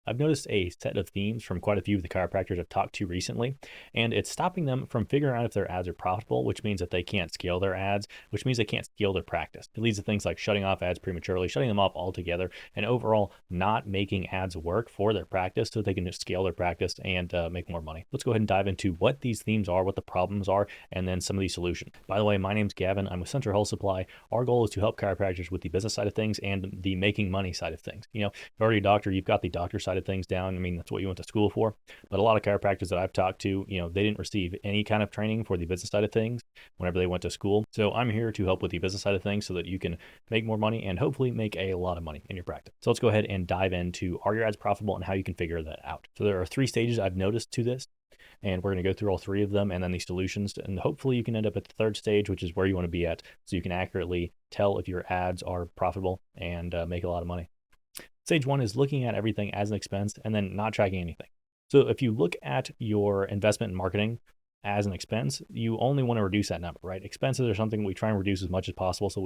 I've noticed a set of themes from quite a few of the chiropractors I've talked to recently, and it's stopping them from figuring out if their ads are profitable, which means that they can't scale their ads, which means they can't scale their practice. It leads to things like shutting off ads prematurely, shutting them off altogether, and overall not making ads work for their practice so they can just scale their practice and make more money. Let's go ahead and dive into what these themes are, what the problems are, and then some of these solutions. By the way, my name's Gavin. I'm with Central Health Supply. Our goal is to help chiropractors with the business side of things and the making money side of things. If you're already a doctor, you've got the doctor side of things down. I mean, that's what you went to school for. But a lot of chiropractors that I've talked to, they didn't receive any kind of training for the business side of things whenever they went to school. So I'm here to help with the business side of things so that you can make more money and hopefully make a lot of money in your practice. So let's go ahead and dive into, are your ads profitable and how you can figure that out. So there are 3 stages I've noticed to this, and we're going to go through all 3 of them and then the solutions. And hopefully you can end up at the 3rd stage, which is where you want to be at, so you can accurately tell if your ads are profitable and make a lot of money. Stage 1 is looking at everything as an expense and then not tracking anything. So if you look at your investment in marketing as an expense, you only want to reduce that number, right? Expenses are something we try and reduce as much as possible so that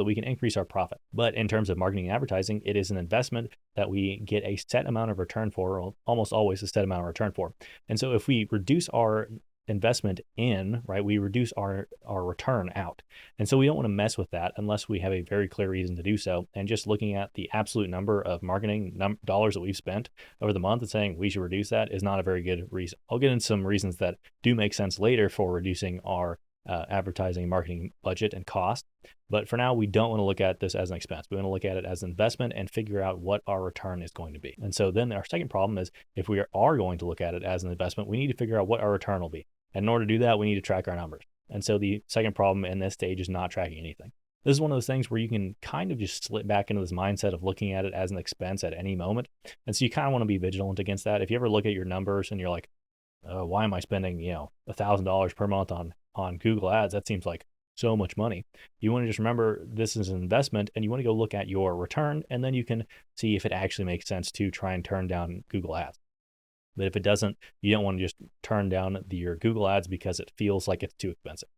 we can increase our profit. But in terms of marketing and advertising, it is an investment that we get a set amount of return for, or almost always a set amount of return for. And so if we reduce our investment in, right, we reduce our return out. And so we don't want to mess with that unless we have a very clear reason to do so. And just looking at the absolute number of marketing dollars that we've spent over the month and saying we should reduce that is not a very good reason. I'll get into some reasons that do make sense later for reducing our advertising and marketing budget and cost. But for now, we don't want to look at this as an expense. We want to look at it as an investment and figure out what our return is going to be. And so then our second problem is, if we are going to look at it as an investment, we need to figure out what our return will be. And in order to do that, we need to track our numbers. And so the second problem in this stage is not tracking anything. This is one of those things where you can kind of just slip back into this mindset of looking at it as an expense at any moment. And so you kind of want to be vigilant against that. If you ever look at your numbers and you're like, why am I spending, $1,000 per month on Google ads? That seems like so much money. You want to just remember this is an investment, and you want to go look at your return, and then you can see if it actually makes sense to try and turn down Google ads. But if it doesn't, you don't want to just turn down your Google ads because it feels like it's too expensive.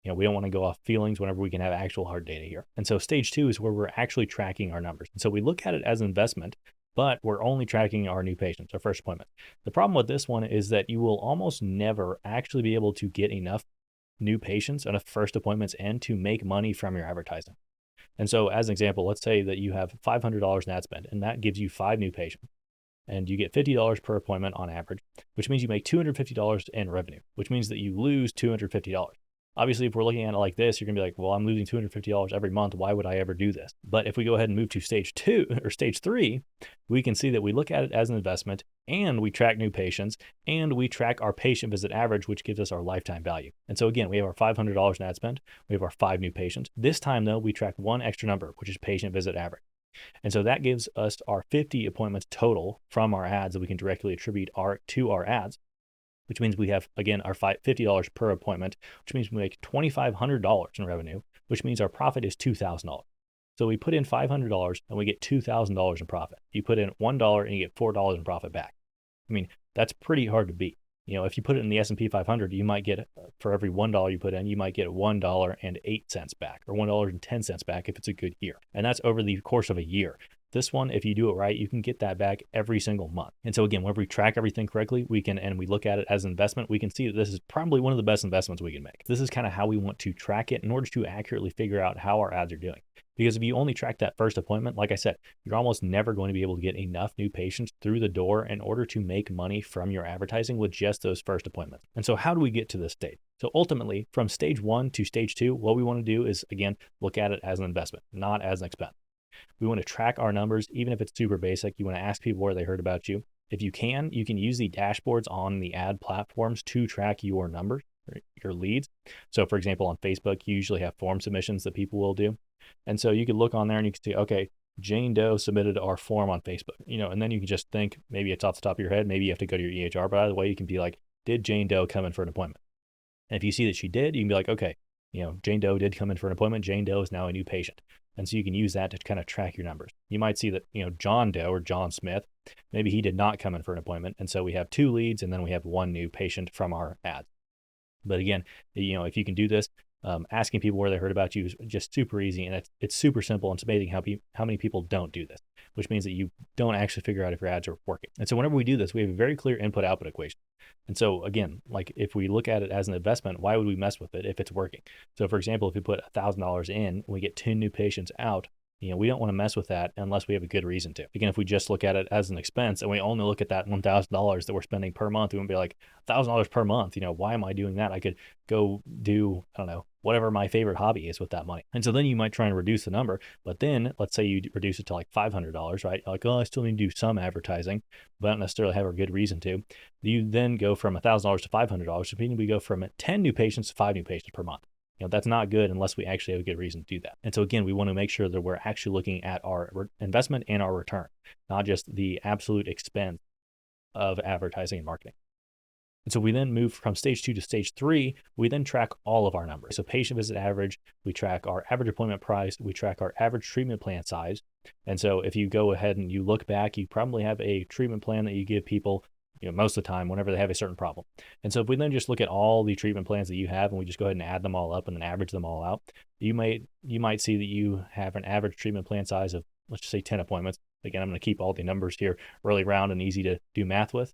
We don't want to go off feelings whenever we can have actual hard data here. And so stage 2 is where we're actually tracking our numbers. And so we look at it as an investment, but we're only tracking our new patients, our first appointment. The problem with this one is that you will almost never actually be able to get enough new patients, enough first appointments in to make money from your advertising. And so as an example, let's say that you have $500 in ad spend, and that gives you 5 new patients. And you get $50 per appointment on average, which means you make $250 in revenue, which means that you lose $250. Obviously, if we're looking at it like this, you're gonna be like, well, I'm losing $250 every month. Why would I ever do this? But if we go ahead and move to stage 2 or stage 3, we can see that we look at it as an investment, and we track new patients, and we track our patient visit average, which gives us our lifetime value. And so again, we have our $500 in ad spend, we have our 5 new patients. This time though, we track one extra number, which is patient visit average. And so that gives us our 50 appointments total from our ads that we can directly attribute to our ads, which means we have, again, our $50 per appointment, which means we make $2,500 in revenue, which means our profit is $2,000. So we put in $500 and we get $2,000 in profit. You put in $1 and you get $4 in profit back. I mean, that's pretty hard to beat. If you put it in the S&P 500, you might get, for every $1 you put in, you might get $1.08 back, or $1.10 back if it's a good year. And that's over the course of a year. This one, if you do it right, you can get that back every single month. And so again, whenever we track everything correctly, and we look at it as an investment, we can see that this is probably one of the best investments we can make. This is kind of how we want to track it in order to accurately figure out how our ads are doing. Because if you only track that first appointment, like I said, you're almost never going to be able to get enough new patients through the door in order to make money from your advertising with just those first appointments. And so how do we get to this stage? So ultimately, from stage 1 to stage 2, what we want to do is, again, look at it as an investment, not as an expense. We want to track our numbers, even if it's super basic. You want to ask people where they heard about you. If you can use the dashboards on the ad platforms to track your numbers, your leads. So for example, on Facebook, you usually have form submissions that people will do. And so you can look on there and you can see, okay, Jane Doe submitted our form on Facebook, and then you can just think, maybe it's off the top of your head, maybe you have to go to your EHR, but either way, you can be like, did Jane Doe come in for an appointment? And if you see that she did, you can be like, okay, Jane Doe did come in for an appointment. Jane Doe is now a new patient. And so you can use that to kind of track your numbers. You might see that, John Doe or John Smith, maybe he did not come in for an appointment. And so we have 2 leads and then we have 1 new patient from our ads. But again, if you can do this, Asking people where they heard about you is just super easy, and it's super simple. And it's amazing how many people don't do this, which means that you don't actually figure out if your ads are working. And so whenever we do this, we have a very clear input-output equation. And so again, like if we look at it as an investment, why would we mess with it if it's working? So for example, if we put $1,000 in and we get 10 new patients out, we don't want to mess with that unless we have a good reason to. Again, if we just look at it as an expense and we only look at that $1,000 that we're spending per month, we wouldn't be like, $1,000 per month, why am I doing that? I could go do, I don't know, whatever my favorite hobby is with that money. And so then you might try and reduce the number, but then let's say you reduce it to like $500, right? Like, oh, I still need to do some advertising, but I don't necessarily have a good reason to. You then go from $1,000 to $500, meaning we go from 10 new patients to 5 new patients per month. That's not good unless we actually have a good reason to do that. And so again, we want to make sure that we're actually looking at our investment and our return, not just the absolute expense of advertising and marketing. And so we then move from stage 2 to stage 3. We then track all of our numbers. So patient visit average, we track our average appointment price, we track our average treatment plan size. And so if you go ahead and you look back, you probably have a treatment plan that you give people most of the time whenever they have a certain problem. And so if we then just look at all the treatment plans that you have and we just go ahead and add them all up and then average them all out, you might see that you have an average treatment plan size of, let's just say 10 appointments. Again, I'm going to keep all the numbers here really round and easy to do math with.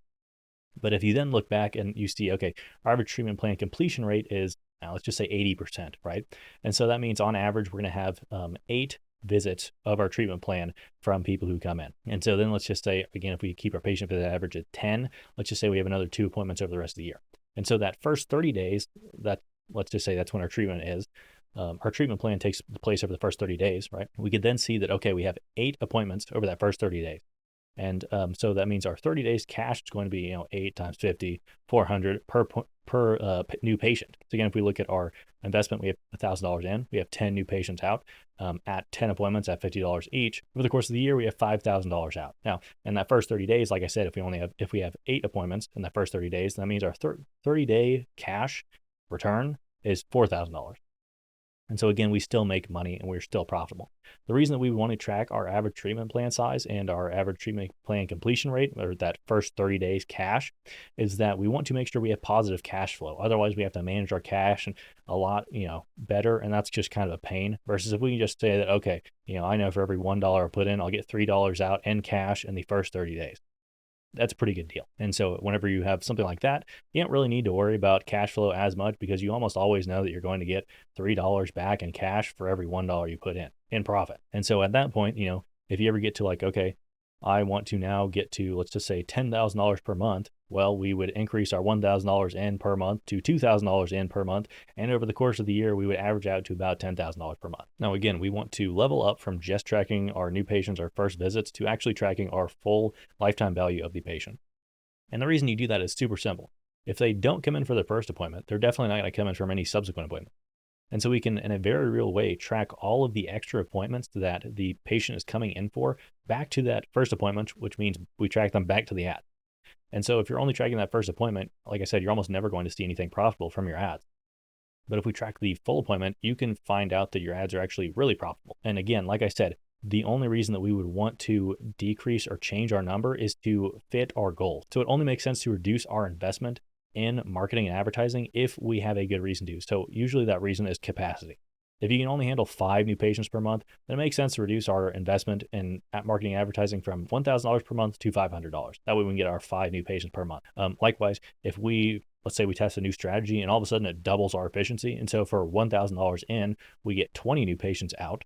But if you then look back and you see, okay, our average treatment plan completion rate is, now let's just say 80%, right? And so that means on average, we're going to have 8 visits of our treatment plan from people who come in. And so then let's just say, again, if we keep our patient visit average at 10, let's just say we have another 2 appointments over the rest of the year. And so that first 30 days, let's just say that's when our treatment is. Our treatment plan takes place over the first 30 days, right? We could then see that, okay, we have 8 appointments over that first 30 days. And so that means our 30 days cash is going to be, 8 times 50, 400 per new patient. So again, if we look at our investment, we have $1,000 in, we have 10 new patients out at 10 appointments at $50 each. Over the course of the year, we have $5,000 out. Now, in that first 30 days, like I said, if we have 8 appointments in that first 30 days, that means our 30-day cash return is $4,000. And so again, we still make money and we're still profitable. The reason that we want to track our average treatment plan size and our average treatment plan completion rate, or that first 30 days cash, is that we want to make sure we have positive cash flow. Otherwise, we have to manage our cash and a lot, better. And that's just kind of a pain versus if we can just say that, okay, I know for every $1 I put in, I'll get $3 out in cash in the first 30 days. That's a pretty good deal. And so whenever you have something like that, you don't really need to worry about cash flow as much because you almost always know that you're going to get $3 back in cash for every $1 you put in profit. And so at that point, if you ever get to like, okay, I want to now get to, let's just say $10,000 per month. Well, we would increase our $1,000 in per month to $2,000 in per month. And over the course of the year, we would average out to about $10,000 per month. Now, again, we want to level up from just tracking our new patients, our first visits, to actually tracking our full lifetime value of the patient. And the reason you do that is super simple. If they don't come in for their first appointment, they're definitely not going to come in from any subsequent appointment. And so we can, in a very real way, track all of the extra appointments that the patient is coming in for back to that first appointment, which means we track them back to the ad. And so if you're only tracking that first appointment, like I said, you're almost never going to see anything profitable from your ads. But if we track the full appointment, you can find out that your ads are actually really profitable. And again, like I said, the only reason that we would want to decrease or change our number is to fit our goal. So it only makes sense to reduce our investment in marketing and advertising if we have a good reason to. So usually that reason is capacity. If you can only handle 5 new patients per month, then it makes sense to reduce our investment in marketing and advertising from $1,000 per month to $500. That way we can get our 5 new patients per month. Likewise, if let's say we test a new strategy and all of a sudden it doubles our efficiency. And so for $1,000 in, we get 20 new patients out.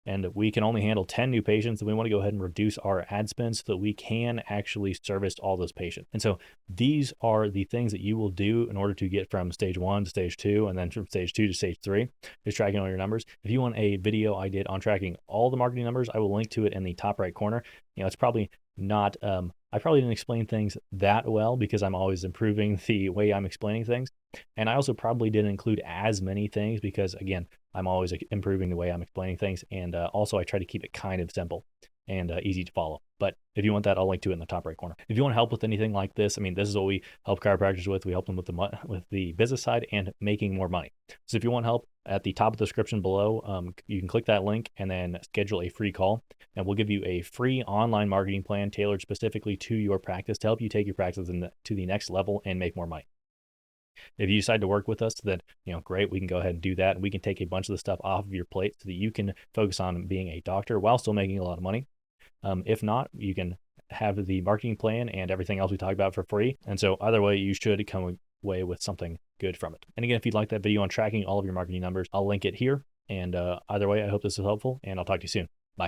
And we can only handle 10 new patients, then we want to go ahead and reduce our ad spend so that we can actually service all those patients. And so these are the things that you will do in order to get from stage 1 to stage 2, and then from stage 2 to stage 3, is tracking all your numbers. If you want a video I did on tracking all the marketing numbers, I will link to it in the top right corner. It's probably not, I probably didn't explain things that well because I'm always improving the way I'm explaining things. And I also probably didn't include as many things because, again, I'm always improving the way I'm explaining things. And also I try to keep it kind of simple and easy to follow. But if you want that, I'll link to it in the top right corner. If you want help with anything like this, this is what we help chiropractors with. We help them with the business side and making more money. So if you want help, at the top of the description below, you can click that link and then schedule a free call. And we'll give you a free online marketing plan tailored specifically to your practice to help you take your practice to the next level and make more money. If you decide to work with us, then, great, we can go ahead and do that. And we can take a bunch of the stuff off of your plate so that you can focus on being a doctor while still making a lot of money. If not, you can have the marketing plan and everything else we talked about for free. And so either way, you should come away with something good from it. And again, if you'd like that video on tracking all of your marketing numbers, I'll link it here. And either way, I hope this is helpful, and I'll talk to you soon.